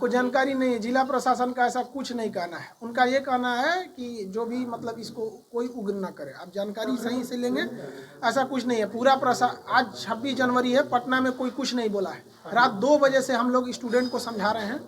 आपको जानकारी नहीं है, जिला प्रशासन का ऐसा कुछ नहीं कहना है। उनका ये कहना है कि जो भी मतलब इसको कोई उग्र ना करे। आप जानकारी सही से लेंगे, ऐसा कुछ नहीं है। पूरा आज 26 जनवरी है, पटना में कोई कुछ नहीं बोला है। रात 2 बजे से हम लोग स्टूडेंट को समझा रहे हैं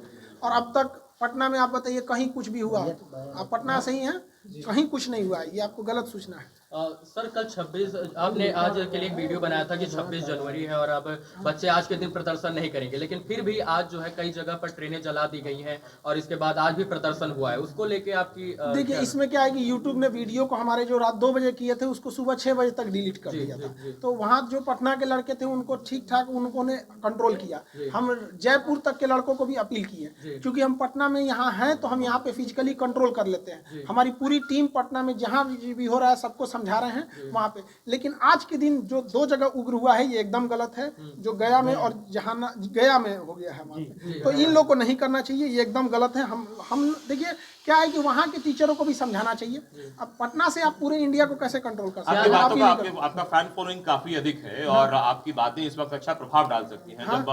और अब तक पटना में आप बताइए कहीं कुछ भी हुआ? आप पटना से ही हैं, कहीं कुछ नहीं हुआ है। ये आपको गलत सूचना है। सर कल 26 आपने आज के लिए एक वीडियो बनाया था कि 26 जनवरी है और अब बच्चे आज के दिन प्रदर्शन नहीं करेंगे, लेकिन फिर भी आज जो है कई जगह पर ट्रेनें जला दी गई हैं और इसके बाद आज भी प्रदर्शन हुआ है। उसको लेके आपकी देखिए, इसमें क्या है कि यूट्यूब ने वीडियो को हमारे जो रात 2 बजे किए थे उसको सुबह 6 बजे तक डिलीट कर दिया था। तो वहाँ जो पटना के लड़के थे उनको ठीक ठाक उन्होंने कंट्रोल किया। हम जयपुर तक के लड़कों को भी अपील किए, क्योंकि हम पटना में यहाँ हैं तो हम यहाँ पे फिजिकली कंट्रोल कर लेते हैं। हमारी पूरी टीम पटना में जहाँ भी हो रहा है सबको समझा रहे हैं वहाँ पे। लेकिन आज के दिन जो 2 जगह उग्र हुआ है ये एकदम गलत है, जो गया में और गया में हो गया है वहाँ पे। तो इन लोग को नहीं करना चाहिए, ये एकदम गलत है। हम देखिए क्या है कि वहाँ के टीचरों को भी समझाना चाहिए। अब पटना से आप पूरे इंडिया को कैसे कंट्रोल कर सकते हैं? आपका फैन फॉलोइंग काफी अधिक है और आपकी बातें इस वक्त अच्छा प्रभाव डाल सकती हैं। जब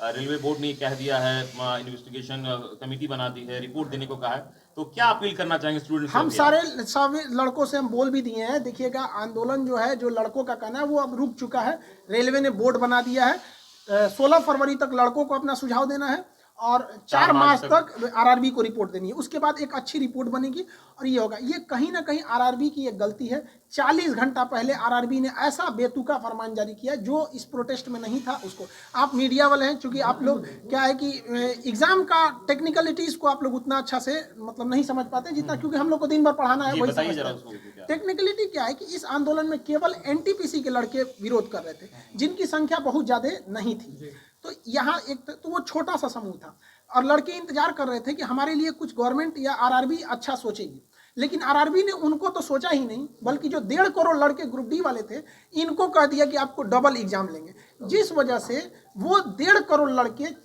रेलवे बोर्ड ने कह दिया है, इन्वेस्टिगेशन कमेटी बना दी है, रिपोर्ट देने को कहा है, तो क्या अपील करना चाहेंगे स्टूडेंट्स? हम सब लड़कों से हम बोल भी दिए हैं। देखिएगा, आंदोलन जो है, जो लड़कों का कहना है वो अब रुक चुका है। रेलवे ने बोर्ड बना दिया है। 16 फरवरी तक लड़कों को अपना सुझाव देना है और 4 मार्च तक आरआरबी को रिपोर्ट देनी है। उसके बाद एक अच्छी रिपोर्ट बनेगी और ये होगा। ये कहीं ना कहीं आरआरबी की एक गलती है। 40 घंटा पहले आरआरबी ने ऐसा बेतुका फरमान जारी किया जो इस प्रोटेस्ट में नहीं था। उसको आप मीडिया वाले हैं, चूंकि आप लोग क्या है कि एग्जाम का टेक्निकलिटीज को आप लोग उतना अच्छा से मतलब नहीं समझ पाते जितना, क्योंकि हम लोग को दिन भर पढ़ाना है। वही टेक्निकलिटी क्या है कि इस आंदोलन में केवल एनटीपीसी के लड़के विरोध कर रहे थे, जिनकी संख्या बहुत ज्यादा नहीं थी। तो यहाँ एक तो वो छोटा सा समूह था और लड़के इंतजार कर रहे थे कि हमारे लिए कुछ गवर्नमेंट या आरआरबी अच्छा सोचेगी। लेकिन आरआरबी ने उनको तो सोचा ही नहीं, बल्कि जो 1.5 करोड़ लड़के ग्रुप डी वाले थे इनको कह दिया कि आपको डबल एग्जाम लेंगे, जिस वजह से वो 1.5 करोड़ लड़के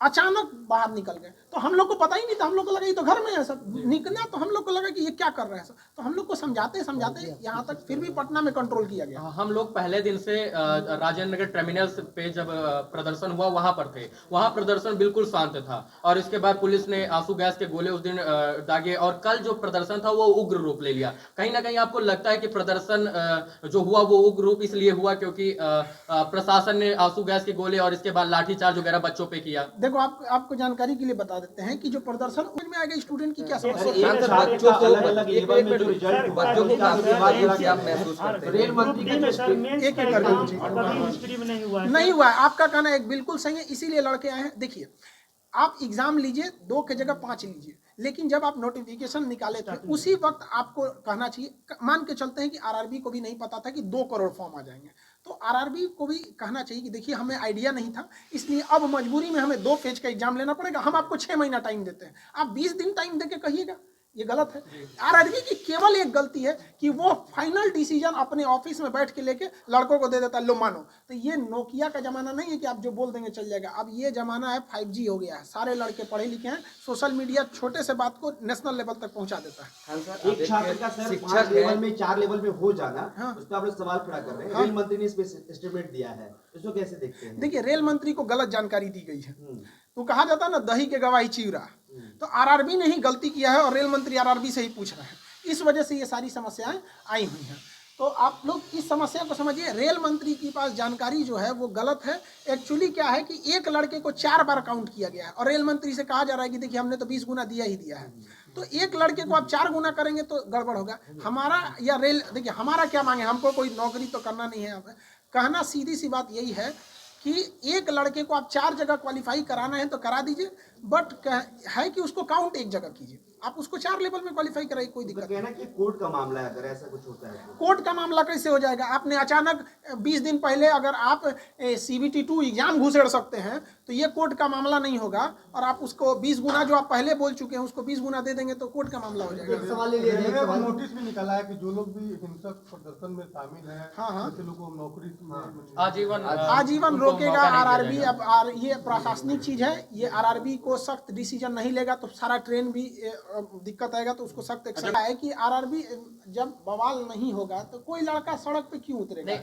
अचानक बाहर निकल गए। तो हम लोग को पता ही नहीं था, हम लोग को लगा ये तो घर में है सब निकला, तो हम लोग को लगा कि ये क्या कर रहे हैं सब। तो हम लोग को समझाते समझाते यहाँ तक फिर भी पटना में कंट्रोल किया गया। हम लोग पहले दिन से राजेंद्र नगर टर्मिनल पे जब प्रदर्शन हुआ वहां पर थे। वहां प्रदर्शन बिल्कुल शांत था और इसके बाद पुलिस ने आंसू गैस के गोले उस दिन दागे और कल जो प्रदर्शन था वो उग्र रूप ले लिया। कहीं ना कहीं आपको लगता है कि प्रदर्शन जो हुआ वो उग्र रूप इसलिए हुआ क्योंकि प्रशासन ने आंसू गैस के गोले और इसके बाद लाठीचार्ज वगैरह बच्चों पे किया? देखो, आपको जानकारी के लिए बता देते हैं कि जो प्रदर्शन में आएगा स्टूडेंट की क्या समस्या है। नहीं हुआ है, आपका कहना एक बिल्कुल सही है, इसीलिए लड़के आए हैं। देखिए, आप एग्जाम लीजिए, 2 की जगह 5 लीजिए, लेकिन जब आप नोटिफिकेशन निकाले थे उसी वक्त आपको कहना चाहिए। मान के चलते हैं कि आरआरबी को भी नहीं पता था कि 2 करोड़ फॉर्म आ जाएंगे, तो आरआरबी को भी कहना चाहिए कि देखिए हमें आइडिया नहीं था, इसलिए अब मजबूरी में हमें 2 फेज का एग्जाम लेना पड़ेगा। हम आपको 6 महीना टाइम देते हैं, आप 20 दिन टाइम देके कहिएगा, ये गलत है। आरआरबी की केवल एक गलती है कि वो फाइनल डिसीजन अपने ऑफिस में बैठ के लेके लड़कों को दे देता है, लो मानो। तो ये नोकिया का जमाना नहीं है कि आप जो बोल देंगे चल जाएगा। अब ये जमाना है 5G हो गया है, सारे लड़के पढ़े लिखे हैं, सोशल मीडिया छोटे से बात को नेशनल लेवल तक पहुंचा देता है। एक छात्र का सर 5 लेवल में 4 लेवल में हो जाना, उस पर आप लोग सवाल खड़ा कर रहे हैं। रेल मंत्री ने इस पे स्टेटमेंट दिया है, इसको कैसे देखते हैं? देखिए, रेल मंत्री को गलत जानकारी दी गई है। तो कहा जाता है ना, दही के गवाही चिवरा। तो आरआरबी ने ही गलती किया है और रेल मंत्री आरआरबी से ही पूछ रहे हैं, इस वजह से ये सारी समस्याएं आई हुई हैं। तो आप लोग इस समस्या को समझिए। रेल मंत्री के पास जानकारी जो है वो गलत है। एक्चुअली क्या है कि एक लड़के को 4 बार काउंट किया गया है और रेल मंत्री से कहा जा रहा है कि देखिए हमने तो 20 गुना दिया ही दिया है। तो एक लड़के को आप 4 गुना करेंगे तो गड़बड़ होगा। हमारा या रेल, देखिए हमारा क्या मांगे, हमको कोई नौकरी तो करना नहीं है। कहना सीधी सी बात यही है कि एक लड़के को आप 4 जगह क्वालिफाई कराना है तो करा दीजिए, बट है कि उसको काउंट 1 जगह कीजिए। आप उसको 4 लेवल में क्वालिफाई कराइए, कोई दिक्कत नहीं। कि कोर्ट का मामला है, अगर ऐसा कुछ होता है तो कोर्ट का मामला कैसे हो जाएगा? आपने अचानक 20 दिन पहले अगर आप CBT 2 एग्जाम घुसेड़ सकते हैं तो ये कोर्ट का मामला नहीं होगा। और आप उसको 20 गुना जो आप पहले बोल चुके हैं उसको 20 गुना दे देंगे तो कोर्ट का मामला हो जाएगा। नोटिस भी निकाला है कि जो लोग भी हिंसक प्रदर्शन में शामिल हैं, ऐसे लोगों को नौकरी आजीवन रोकेगा आरआरबी। अब ये प्रशासनिक चीज है, ये आरआरबी को सख्त डिसीजन नहीं लेगा तो सारा ट्रेन भी दिक्कत आएगा, तो उसको सख्त एक्शन है कि आरआरबी जब बवाल नहीं होगा तो कोई लड़का सड़क पे क्यों उतरेगा?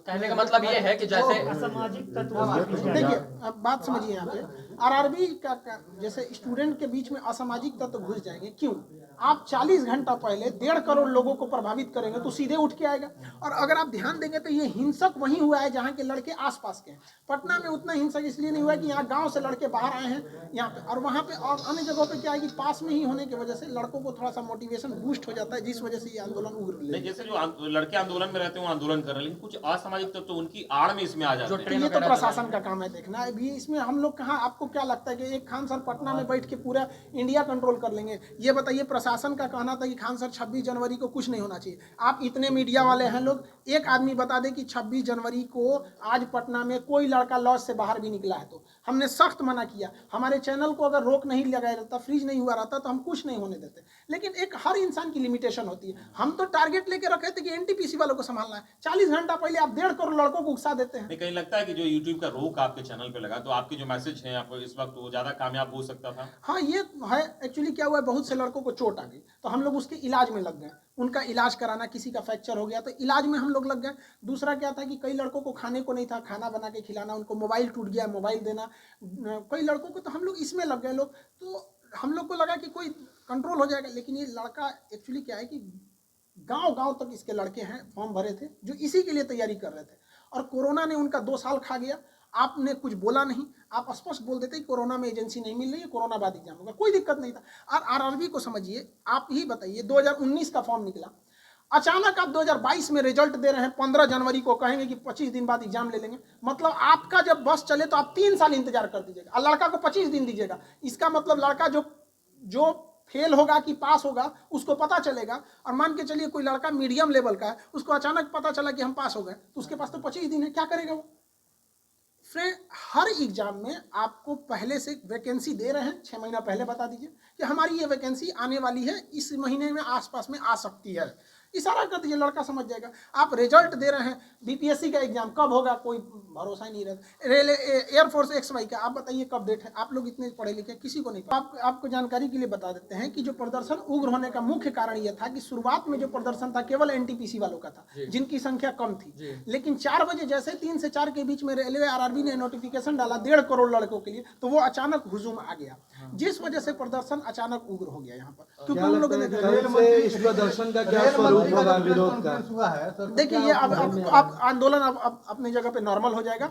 कहने का मतलब ये है कि जैसे सामाजिक तत्व, देखिए अब बात समझिए यहाँ पे आरआरबी का जैसे स्टूडेंट के बीच में असामाजिक तत्व घुस जाएंगे। क्यों? आप 40 घंटा पहले 1.5 करोड़ लोगों को प्रभावित करेंगे तो सीधे उठ के आएगा। और अगर आप ध्यान देंगे तो ये हिंसक वहीं हुआ है जहाँ के लड़के आसपास के हैं। पटना में उतना हिंसक इसलिए नहीं हुआ कि यहाँ गांव से लड़के बाहर आए हैं यहाँ पे, और वहाँ पे और अन्य जगहों पे क्या है कि पास में ही होने की वजह से लड़कों को थोड़ा सा मोटिवेशन बूस्ट हो जाता है, जिस वजह से ये आंदोलन उग्र ले। जैसे जो लड़के आंदोलन में रहते हैं वो आंदोलन कर रहे हैं, लेकिन कुछ असामाजिक तत्व तो उनकी आड़ में इसमें आ जाते हैं। ये तो प्रशासन का काम है देखना। अभी इसमें हम लोग कहाँ, आपको क्या लगता है कि एक खान सर पटना में बैठ के पूरा इंडिया कंट्रोल कर लेंगे? ये बताइए, प्रशासन का कहना था कि खान सर 26 जनवरी को कुछ नहीं होना चाहिए। आप इतने मीडिया वाले हैं लोग, एक आदमी बता दे कि 26 जनवरी को आज पटना में कोई लड़का लॉज से बाहर भी निकला है तो हमने सख्त मना किया। हमारे चैनल को अगर रोक नहीं लगाया रहता, फ्रीज नहीं हुआ रहता तो हम कुछ नहीं होने देते। लेकिन एक हर इंसान की लिमिटेशन होती है। हम तो टारगेट लेके रखे थे कि एनटीपीसी वालों को संभालना है। 40 घंटा पहले आप 1.5 करोड़ लड़कों को उकसा देते हैं। कहीं लगता है कि जो यूट्यूब का रोक आपके चैनल पे लगा तो आपके जो मैसेज है आपको इस वक्त वो ज्यादा कामयाब हो सकता था? हाँ, ये है। एक्चुअली क्या हुआ है, बहुत से लड़कों को चोट आ गई तो हम लोग उसके इलाज में लग गए। उनका इलाज कराना, किसी का फ्रैक्चर हो गया तो इलाज में हम लोग लग गए। दूसरा क्या था कि कई लड़कों को खाने को नहीं था, खाना बना के खिलाना, उनको मोबाइल टूट गया, मोबाइल देना। कई लड़कों को तो हम लोग इसमें लग गए लोग, तो हम लोग को लगा कि कोई कंट्रोल हो जाएगा। लेकिन ये लड़का एक्चुअली क्या है कि गांव-गांव तक इसके लड़के हैं, फॉर्म भरे थे जो इसी के लिए तैयारी कर रहे थे, और कोरोना ने उनका 2 साल खा गया। आपने कुछ बोला नहीं, आप स्पष्ट बोल देते कि कोरोना में एजेंसी नहीं मिल रही है, कोरोना बाद एग्जाम होगा, कोई दिक्कत नहीं था। और आरआरबी को समझिए, आप ही बताइए, 2019 का फॉर्म निकला, अचानक आप 2022 में रिजल्ट दे रहे हैं, 15 जनवरी को कहेंगे कि 25 दिन बाद एग्जाम ले लेंगे। मतलब आपका जब बस चले तो आप 3 साल इंतजार कर दीजिएगा और लड़का को 25 दिन दीजिएगा। इसका मतलब लड़का जो फेल होगा कि पास होगा उसको पता चलेगा। और मान के चलिए कोई लड़का मीडियम लेवल का है, उसको अचानक पता चला कि हम पास हो गए, तो उसके पास तो 25 दिन है, क्या करेगा वो? फ्रेंड, हर एग्जाम में आपको पहले से वैकेंसी दे रहे हैं, 6 महीना पहले बता दीजिए कि हमारी ये वैकेंसी आने वाली है, इस महीने में आसपास में आ सकती है, इशारा कर दीजिए, लड़का समझ जाएगा। आप रिजल्ट दे रहे हैं, बीपीएससी का एग्जाम कब होगा कोई भरोसा ही नहीं रहता। एयरफोर्स XY का आप बताइए कब डेट है? आप लोग इतने पढ़े लिखे, किसी को नहीं पता। आपको जानकारी के लिए बता देते हैं कि जो प्रदर्शन उग्र होने का मुख्य कारण यह था कि शुरुआत में जो प्रदर्शन था केवल एनटीपीसी वालों का था, जिनकी संख्या कम थी। लेकिन 4 बजे जैसे 3 से 4 के बीच में रेलवे आरआरबी ने नोटिफिकेशन डाला 1.5 करोड़ लड़कों के लिए, तो वो अचानक हुजूम आ गया, जिस वजह से प्रदर्शन अचानक उग्र हो गया यहाँ पर। क्योंकि उन लोगों ने इस प्रदर्शन का क्या स्वरूप होगा, विरोध का? देखिए, ये अब आंदोलन अब अपनी जगह पे नॉर्मल हो जाएगा।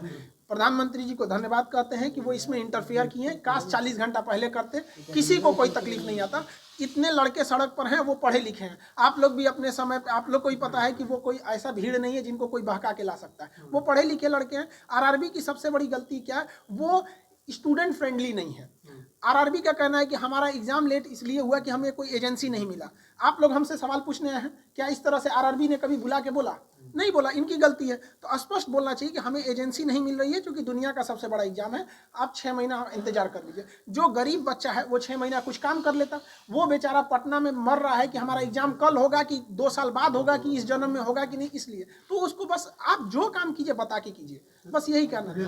प्रधानमंत्री जी को धन्यवाद कहते हैं कि वो इसमें इंटरफियर किए। काश 40 घंटा पहले करते, किसी को कोई तकलीफ नहीं आता। इतने लड़के सड़क पर हैं, वो पढ़े लिखे हैं। आप लोग भी अपने समय पे, आप लोग को ही पता है कि वो कोई ऐसा भीड़ नहीं है जिनको कोई बहका के ला सकता है। वो पढ़े लिखे लड़के हैं। आरआरबी की सबसे बड़ी गलती क्या है, वो स्टूडेंट फ्रेंडली नहीं है। आरआरबी का कहना है कि हमारा एग्जाम लेट इसलिए हुआ कि हमें कोई एजेंसी नहीं मिला। आप लोग हमसे सवाल पूछने आए हैं, क्या इस तरह से आरआरबी ने कभी बुला के बोला? नहीं बोला, इनकी गलती है। तो स्पष्ट बोलना चाहिए कि हमें एजेंसी नहीं मिल रही है, क्योंकि दुनिया का सबसे बड़ा एग्जाम है, आप 6 महीना इंतजार कर लीजिए। जो गरीब बच्चा है वो 6 महीना कुछ काम कर लेता, वो बेचारा पटना में मर रहा है कि हमारा एग्जाम कल होगा कि 2 साल बाद होगा कि इस जन्म में होगा कि नहीं, इसलिए तो उसको बस आप जो काम कीजिए बता के कीजिए, बस यही करना है।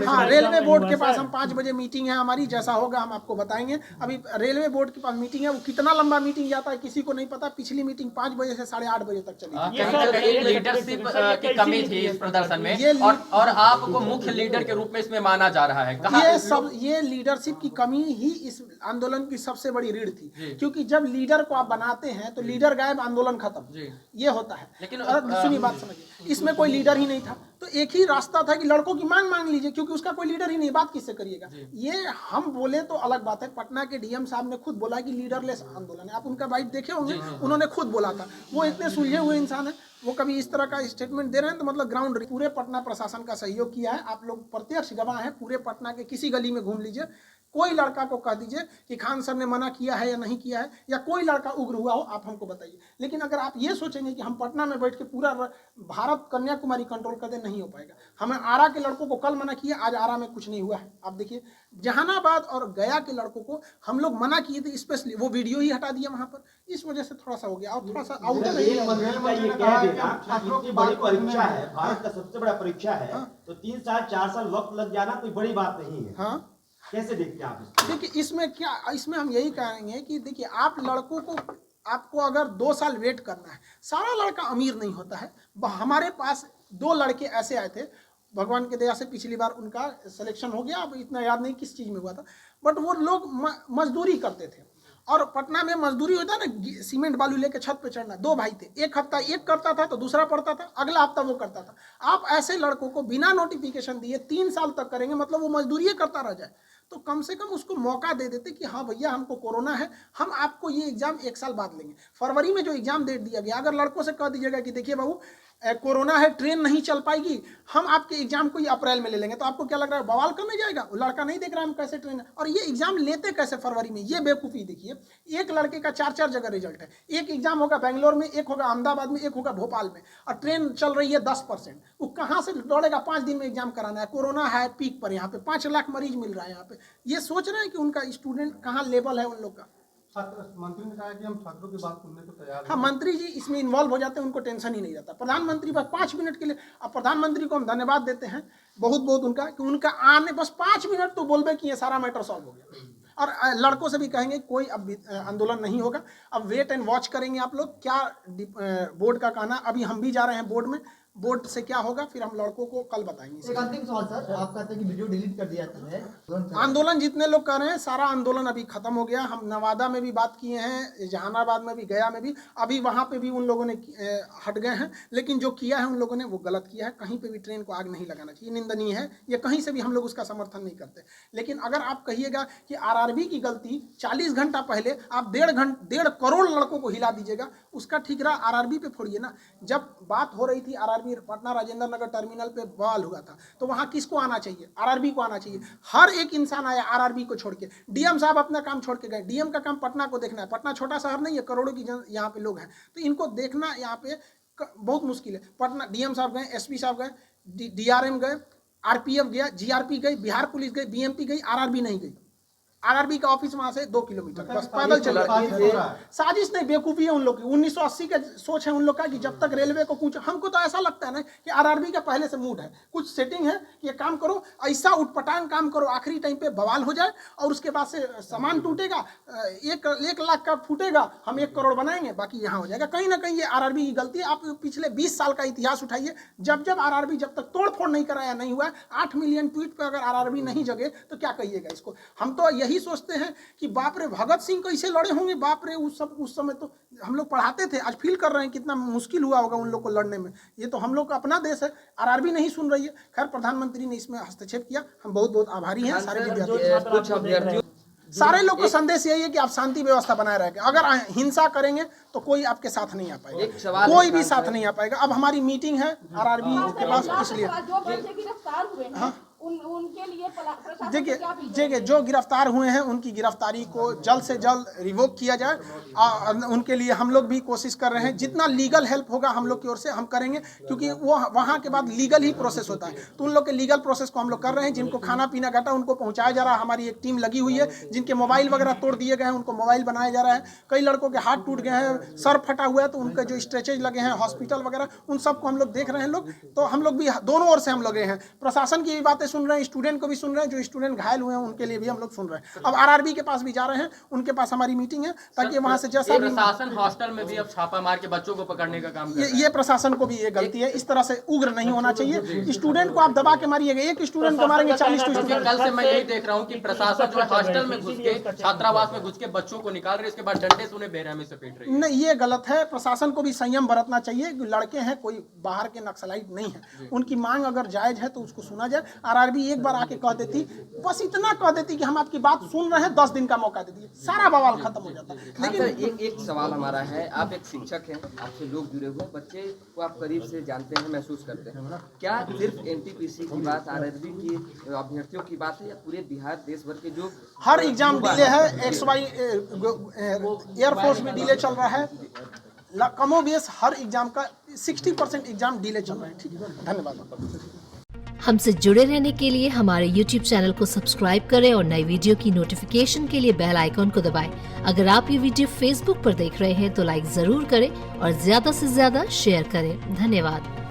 हाँ, रेलवे बोर्ड के पास हम 5 बजे मीटिंग है हमारी, जैसा होगा हम आपको बताएंगे। अभी रेलवे बोर्ड के पास मीटिंग है, वो कितना लंबा मीटिंग जाता है किसी को नहीं पता। पिछली मीटिंग 5 बजे से 8:30 बजे तक चली। कहीं लीडरशिप की कमी थी इस प्रदर्शन में, और आपको मुख्य लीडर के रूप में इसमें माना जा रहा है। ये लीडरशिप की कमी ही इस आंदोलन की सबसे बड़ी रीढ़ थी, क्योंकि जब लीडर को आप बनाते हैं तो लीडर गायब, आंदोलन खत्म, ये होता है। लेकिन सुनिए बात समझिए, इसमें कोई लीडर ही नहीं था, तो एक ही रास्ता था कि लड़कों की मांग लीजिए, क्योंकि उसका कोई लीडर ही नहीं, बात किससे करिएगा। ये हम बोले तो अलग बात है, पटना के डीएम साहब ने खुद बोला कि लीडरलेस आंदोलन है। आप उनका बाइट देखे होंगे, उन्होंने खुद बोला था। वो इतने सुलझे हुए इंसान है, वो कभी इस तरह का स्टेटमेंट दे रहे हैं तो मतलब ग्राउंड। पूरे पटना प्रशासन का सहयोग किया है, आप लोग प्रत्यक्ष गवाह हैं। पूरे पटना के किसी गली में घूम लीजिए, कोई लड़का को कह दीजिए कि खान सर ने मना किया है या नहीं किया है, या कोई लड़का उग्र हुआ हो, आप हमको बताइए। लेकिन अगर आप ये सोचेंगे कि हम पटना में बैठ के पूरा भारत कन्याकुमारी कंट्रोल कर दे, नहीं हो पाएगा। हमें आरा के लड़कों को कल मना किया, आज आरा में कुछ नहीं हुआ है। आप देखिए, जहानाबाद और गया के लड़कों को हम लोग मना किए थे, स्पेशली वो वीडियो ही हटा दिया वहां पर, इस वजह से थोड़ा सा हो गया। और थोड़ा सा आउटर बड़ी परीक्षा है, भारत का सबसे बड़ा परीक्षा है, तो 3 साल 4 साल वक्त लग जाना कोई बड़ी बात नहीं है। हाँ, कैसे देखते हैं आप? देखिए, इसमें हम यही कहेंगे कि देखिए, आप लड़कों को, आपको अगर 2 साल वेट करना है, सारा लड़का अमीर नहीं होता है। हमारे पास 2 लड़के ऐसे आए थे, भगवान की दया से पिछली बार उनका सिलेक्शन हो गया, अब इतना याद नहीं किस चीज़ में हुआ था, बट वो लोग मजदूरी करते थे। और पटना में मजदूरी होता है ना, सीमेंट बालू लेके छत पे चढ़ना, 2 भाई थे, एक हफ्ता एक करता था तो दूसरा पढ़ता था, अगला हफ्ता वो करता था। आप ऐसे लड़कों को बिना नोटिफिकेशन दिए 3 साल तक करेंगे, मतलब वो मजदूरी करता रह जाए, तो कम से कम उसको मौका दे देते कि हाँ भैया हमको कोरोना है, हम आपको ये एग्जाम 1 साल बाद लेंगे। फरवरी में जो एग्जाम डेट दिया गया, अगर लड़कों से कह दीजिएगा कि देखिए बाबू कोरोना है, ट्रेन नहीं चल पाएगी, हम आपके एग्जाम को ही अप्रैल में ले लेंगे, तो आपको क्या लग रहा है बवाल करने जाएगा? वो लड़का नहीं देख रहा है हम कैसे ट्रेन है, और ये एग्जाम लेते कैसे फरवरी में, ये बेवकूफ़ी देखिए। एक लड़के का 4-4 जगह रिजल्ट है, एक एग्जाम होगा बेंगलोर में, एक होगा अहमदाबाद में, एक होगा भोपाल में, और ट्रेन चल रही है 10%। वो कहाँ से दौड़ेगा? 5 दिन में एग्जाम कराना है, कोरोना है पीक पर, यहाँ पे 5 लाख मरीज मिल रहा है यहाँ पे। ये सोच रहे हैं कि उनका स्टूडेंट कहाँ लेवल है उन लोग का। मंत्री ने कहा कि हम छात्रों की बात सुनने को तैयार हैं। हाँ, मंत्री जी इसमें इन्वॉल्व हो जाते हैं, उनको टेंशन ही नहीं रहता। प्रधानमंत्री बस 5 मिनट के लिए, अब प्रधानमंत्री को हम धन्यवाद देते हैं बहुत बहुत उनका, कि उनका आने बस 5 मिनट तो बोलबे कि ये सारा मैटर सॉल्व हो गया। और लड़कों से भी कहेंगे कोई अब आंदोलन नहीं होगा, अब वेट एंड वॉच करेंगे आप लोग क्या बोर्ड का कहना। अभी हम भी जा रहे हैं बोर्ड में, बोर्ड से क्या होगा फिर हम लड़कों को कल बताएंगे। एक अंतिम सवाल सर, आप कहते हैं कि वीडियो डिलीट कर दिया है। आंदोलन जितने लोग कर रहे हैं, सारा आंदोलन अभी खत्म हो गया। हम नवादा में भी बात किए हैं, जहानाबाद में भी, गया में भी, अभी वहाँ पे भी उन लोगों ने हट गए हैं, लेकिन जो किया है उन लोगों ने वो गलत किया है। कहीं पे भी ट्रेन को आग नहीं लगाना चाहिए, निंदनीय है ये, कहीं से भी हम लोग उसका समर्थन नहीं करते। लेकिन अगर आप कहिएगा कि आरआरबी की गलती 40 घंटा पहले आप 1.5 करोड़ लड़कों को हिला दीजिएगा, उसका ठिकरा आरआरबी पे फोड़िए ना। जब बात हो रही थी आरआरबी पटना राजेंद्र नगर टर्मिनल पे बवाल हुआ था, तो वहाँ किसको आना चाहिए? आरआरबी को आना चाहिए। हर एक इंसान आया आरआरबी को छोड़ के। डीएम साहब अपना काम छोड़ के गए, डीएम का काम पटना को देखना है। पटना छोटा शहर नहीं है, करोड़ों की यहाँ पे लोग हैं, तो इनको देखना यहाँ पे बहुत मुश्किल है। पटना डीएम साहब गए, एसपी साहब गए, डीआरएम गए, आरपीएफ गया, जीआरपी गई, बिहार पुलिस गई, बीएमपी गई, आरआरबी नहीं गई। आरआरबी का ऑफिस वहां से 2 किलोमीटर, बस पैदल चल रहा है। साजिश नहीं, बेवकूफ़ी है उन लोग की। 1980 का सोच है उन लोग का कि जब तक रेलवे को कुछ, हमको तो ऐसा लगता है ना कि आरआरबी का पहले से मूड है, कुछ सेटिंग है कि ये काम करो, ऐसा उठपटांग काम करो, आखिरी टाइम पे बवाल हो जाए और उसके बाद से सामान टूटेगा, 1 लाख का फूटेगा, हम 1 करोड़ बनाएंगे, बाकी यहाँ हो जाएगा। कहीं ना कहीं ये आरआरबी की गलती है। आप पिछले 20 साल का इतिहास उठाइए, जब आरआरबी जब तक तोड़ फोड़ नहीं कराया नहीं हुआ। 8 मिलियन ट्वीट पर अगर आरआरबी नहीं जगे तो क्या कहिएगा इसको। हम तो यही सोचते हैं कि बाप रे भगत सिंह कैसे लड़े होंगे, बाप रे उस समय तो हम लोग पढ़ाते थे, आज फील कर रहे हैं कितना मुश्किल हुआ होगा उन लोग को लड़ने में। ये तो हम लोग का अपना देश है, आरआरबी नहीं सुन रही है। खैर प्रधानमंत्री ने इसमें हस्तक्षेप किया, हम बहुत बहुत आभारी हैं सारे विद्यार्थी। सारे लोग को संदेश यही है कि आप शांति व्यवस्था बनाए रखें। अगर हिंसा करेंगे तो कोई आपके साथ नहीं आ पाएगा, कोई भी साथ नहीं आ पाएगा। अब हमारी मीटिंग है आरआरबी के पास, इसलिए उनके लिए देखिए जो गिरफ्तार हुए हैं उनकी गिरफ्तारी को जल्द से जल्द रिवोक किया जाए। उनके लिए हम लोग भी कोशिश कर रहे हैं, जितना लीगल हेल्प होगा हम लोग की ओर से हम करेंगे, क्योंकि वो वहाँ के बाद लीगल ही प्रोसेस होता है। तो उन लोग के लीगल प्रोसेस को हम लोग कर रहे हैं। जिनको खाना पीना घटा उनको पहुँचाया जा रहा है, हमारी एक टीम लगी हुई है। जिनके मोबाइल वगैरह तोड़ दिए गए हैं उनको मोबाइल बनाया जा रहा है। कई लड़कों के हाथ टूट गए हैं, सर फटा हुआ है, तो उनके जो स्ट्रेचेज लगे हैं हॉस्पिटल वगैरह, उन सबको हम लोग देख रहे हैं लोग। तो हम लोग भी दोनों ओर से हम लगे हैं, प्रशासन की भी बातें सुन रहे हैं, स्टूडेंट को भी सुन रहे हैं, जो स्टूडेंट घायल हुए हैं उनके लिए भी हम लोग सुन रहे हैं। अब आरआरबी के पास भी जा रहे हैं, उनके पास हमारी मीटिंग है, ताकि वहां से जैसा प्रशासन हॉस्टल में भी अब छापा मार के बच्चों को पकड़ने का काम कर रहा है। ये प्रशासन को भी ये गलती है। इस तरह से उग्र नहीं होना चाहिए। स्टूडेंट को आप दबा के मारिएगा, एक स्टूडेंट को मारेंगे 40 स्टूडेंट। कल से मैं यही देख रहा हूँ कि प्रशासन जो है हॉस्टल में घुस के, छात्रावास में घुस के बच्चों को निकाल रहे, इसके बाद डंडे से उन्हें बेरहमी से पीट रही है। नहीं, ये गलत है। प्रशासन को भी संयम बरतना चाहिए। लड़के हैं, कोई बाहर के नक्सलाइट नहीं है। उनकी मांग अगर जायज है तो उसको सुना जाए। आरआरबी एक बार आके कह देती, बस इतना कह देती कि हम आपकी बात सुन रहे हैं, 10 दिन का मौका दे दीजिए, सारा बवाल खत्म हो जाता। लेकिन एक सवाल हमारा है, आप एक शिक्षक हैं, आपसे लोग जुड़े हुए, बच्चे को आप करीब से जानते हैं, महसूस करते हैं, क्या सिर्फ एनटीपीसी की बात, आरआरबी की अभ्यर्थियों की बात है, या पूरे बिहार देश भर के जो हर एग्जाम डिले है? XY एयरफोर्स में डिले चल रहा है, कमोबेश हर एग्जाम का 60% एग्जाम डिले चल रहा है। ठीक है, धन्यवाद। हमसे जुड़े रहने के लिए हमारे YouTube चैनल को सब्सक्राइब करें और नई वीडियो की नोटिफिकेशन के लिए बेल आइकॉन को दबाएं। अगर आप ये वीडियो Facebook पर देख रहे हैं तो लाइक जरूर करें और ज्यादा से ज्यादा शेयर करें। धन्यवाद।